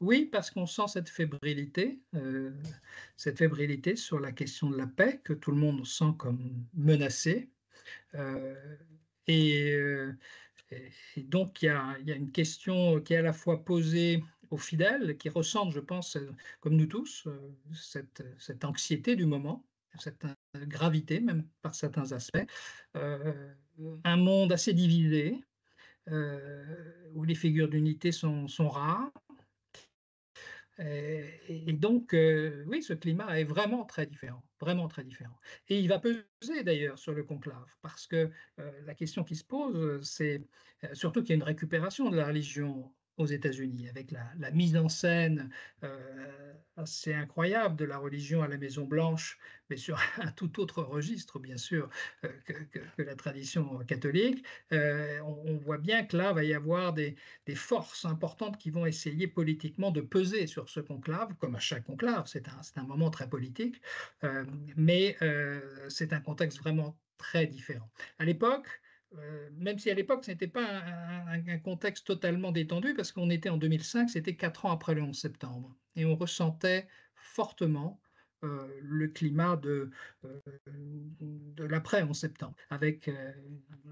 Oui, parce qu'on sent cette fébrilité sur la question de la paix que tout le monde sent comme menacée, heu et heu et donc il y a une question qui est à la fois posée aux fidèles qui ressentent, je pense, comme nous tous, cette anxiété du moment, cette, gravité même par certains aspects, heu, un monde assez divisé, où les figures d'unité sont rares. Et donc, oui, ce climat est vraiment très différent. Et il va peser d'ailleurs sur le conclave, parce que la question qui se pose, c'est surtout qu'il y a une récupération de la religion aux États-Unis, avec la mise en scène assez incroyable de la religion à la Maison Blanche, mais sur un tout autre registre, bien sûr, que la tradition catholique. On voit bien que là va y avoir des forces importantes qui vont essayer politiquement de peser sur ce conclave, comme à chaque conclave, c'est un moment très politique, mais c'est un contexte vraiment très différent. À l'époque, même si à l'époque ce n'était pas un contexte totalement détendu, parce qu'on était en 2005, c'était 4 ans après le 11 septembre, et on ressentait fortement le climat de l'après 11 septembre, avec un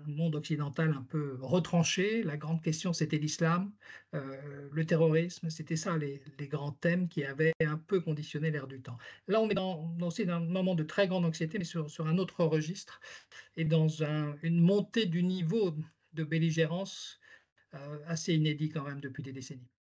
monde occidental un peu retranché. La grande question, c'était l'islam, le terrorisme, c'était ça les grands thèmes qui avaient un peu conditionné l'air du temps. Là, on est aussi dans un moment de très grande anxiété, mais sur un autre registre, et dans une montée du niveau de belligérance assez inédit quand même depuis des décennies.